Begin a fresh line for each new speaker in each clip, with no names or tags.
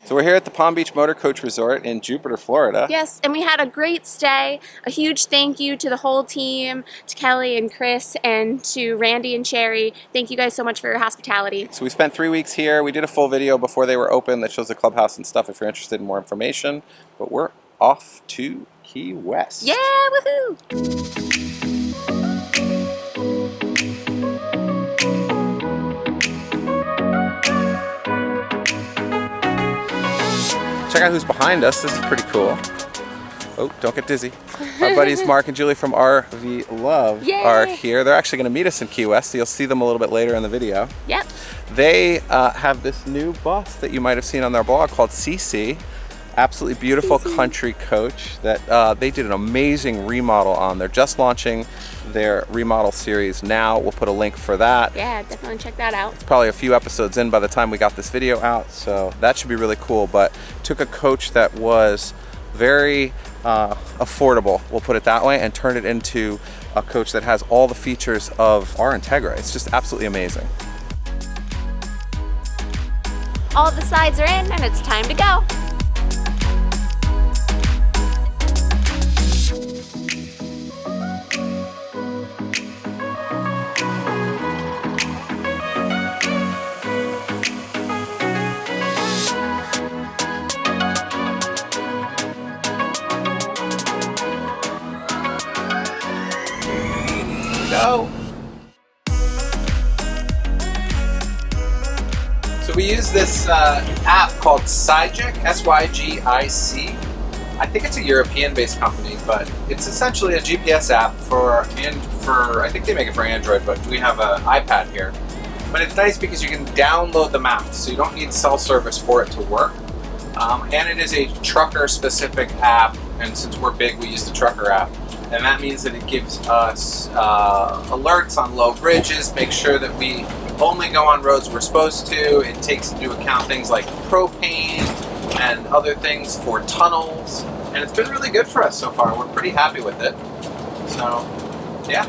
So we're here at the Palm Beach Motor Coach Resort in Jupiter, Florida.
Yes, and we had a great stay. A huge thank you to the whole team, to Kelly and Chris, and to Randy and Sherry. Thank you guys so much for your hospitality.
So we spent 3 weeks here. We did a full video before they were open that shows the clubhouse and stuff if you're interested in more information. But we're off to Key West.
Yeah, woohoo!
Check out who's behind us. This is pretty cool. Oh, don't get dizzy. Our buddies Mark and Julie from RV Love are here. They're actually going to meet us in Key West, so you'll see them a little bit later in the video.
Yep.
They have this new bus that you might have seen on their blog called CC. Absolutely beautiful country coach that they did an amazing remodel on. They're just launching their remodel series now. We'll put a link for that.
Yeah, definitely check that out.
It's probably a few episodes in by the time we got this video out, so that should be really cool. But took a coach that was very affordable, we'll put it that way, and turned it into a coach that has all the features of our Integra. It's just absolutely amazing.
All the sides are in and it's time to go.
Go. So we use this app called Sygic, S-Y-G-I-C. I think it's a European-based company, but it's essentially a GPS app for I think they make it for Android, but we have an iPad here. But it's nice because you can download the maps, so you don't need cell service for it to work. And it is a trucker-specific app, and since we're big, we use the trucker app. And that means that it gives us alerts on low bridges, make sure that we only go on roads we're supposed to. It takes into account things like propane and other things for tunnels. And it's been really good for us so far. We're pretty happy with it. So, yeah.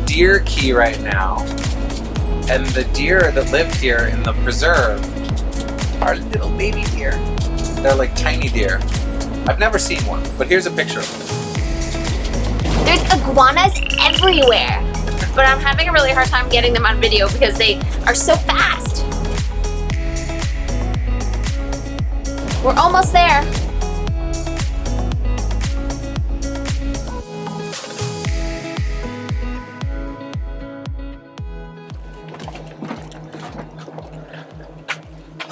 Deer Key right now, and the deer that live here in the preserve are little baby deer. They're like tiny deer. I've never seen one, but here's a picture of them.
There's iguanas everywhere, but I'm having a really hard time getting them on video because they are so fast. We're almost there.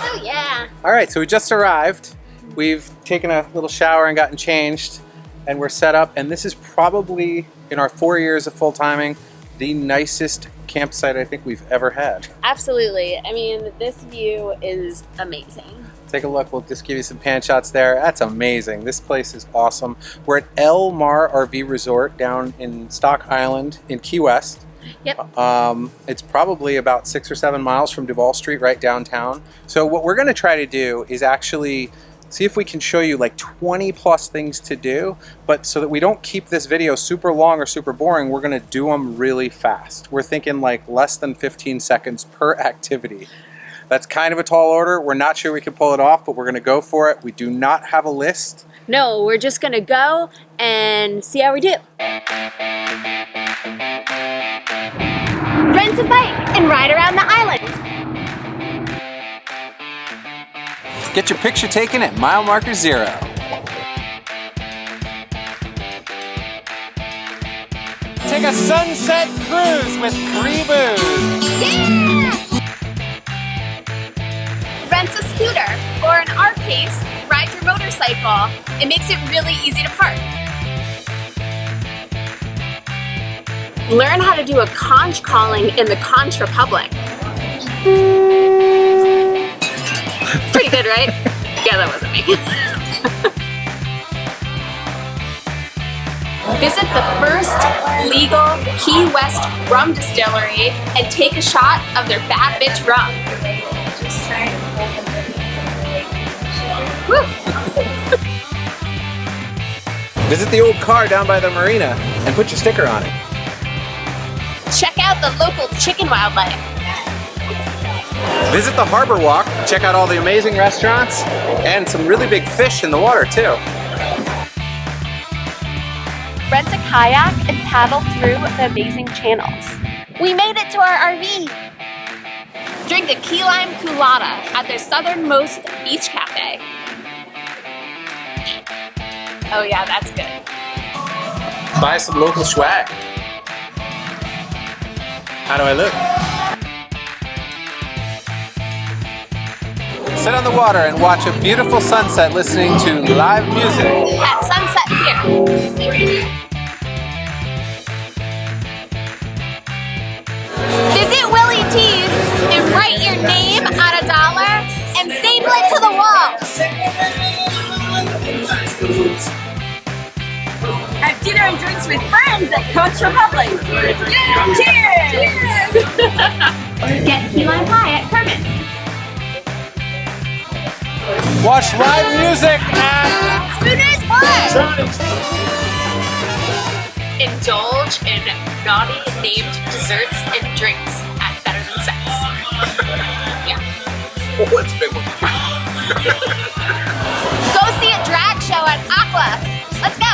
Oh yeah.
All right, so we just arrived. We've taken a little shower and gotten changed, and we're set up. And this is probably, in our 4 years of full timing, the nicest campsite I think we've ever had.
Absolutely. I mean, this view is amazing.
Take a look. We'll just give you some pan shots there. That's amazing. This place is awesome. We're at El Mar RV Resort down in Stock Island in Key West.
Yep.
It's probably about 6 or 7 miles from Duval Street, right downtown. So what we're going to try to do is actually see if we can show you like 20 plus things to do, but so that we don't keep this video super long or super boring, we're going to do them really fast. We're thinking like less than 15 seconds per activity. That's kind of a tall order. We're not sure we can pull it off, but we're going to go for it. We do not have a list.
No, we're just going to go and see how we do. Rent a bike and ride around the island.
Get your picture taken at mile marker 0. Take a sunset cruise with free booze.
Yeah! Rent a scooter, or in our case, ride your motorcycle. It makes it really easy to park. Learn how to do a conch calling in the Conch Republic. Pretty good, right? Yeah, that wasn't me. Visit the first legal Key West rum distillery and take a shot of their Bad Bitch rum. Woo.
Visit the old car down by the marina and put your sticker on it.
Check out the local chicken wildlife.
Visit the Harbor Walk, check out all the amazing restaurants and some really big fish in the water too.
Rent a kayak and paddle through the amazing channels. We made it to our RV. Drink a key lime colada at their southernmost beach cafe. Oh yeah, that's good.
Buy some local swag. How do I look? Sit on the water and watch a beautiful sunset listening to live music.
At Sunset Pier. Visit Willie T's and write your name on $1 and staple it to the wall.
Have dinner and drinks with friends at Coach Republic. Yeah. Cheers!
Get key lime pie at Kermit's.
Watch live music at
Spooner's Bar. Indulge in naughty named desserts and drinks at Better Than Sex. Yeah.
Oh, what's a big one?
Go see a drag show at Aqua. Let's go.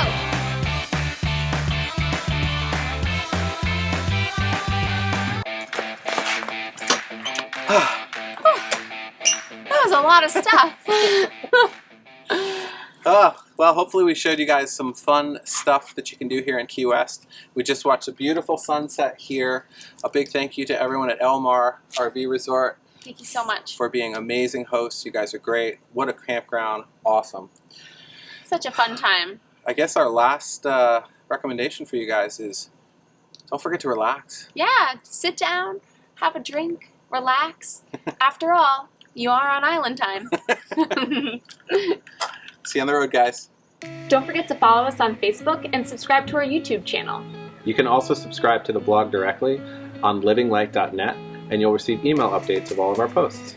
That was a lot of stuff.
Well, hopefully we showed you guys some fun stuff that you can do here in Key West. We just watched a beautiful sunset here. A big thank you to everyone at Elmar RV Resort.
Thank you so much.
For being amazing hosts. You guys are great. What a campground. Awesome.
Such a fun time.
I guess our last recommendation for you guys is don't forget to relax.
Yeah, sit down, have a drink, relax. After all, you are on island time.
See you on the road, guys.
Don't forget to follow us on Facebook and subscribe to our YouTube channel.
You can also subscribe to the blog directly on LivinLite.net, and you'll receive email updates of all of our posts.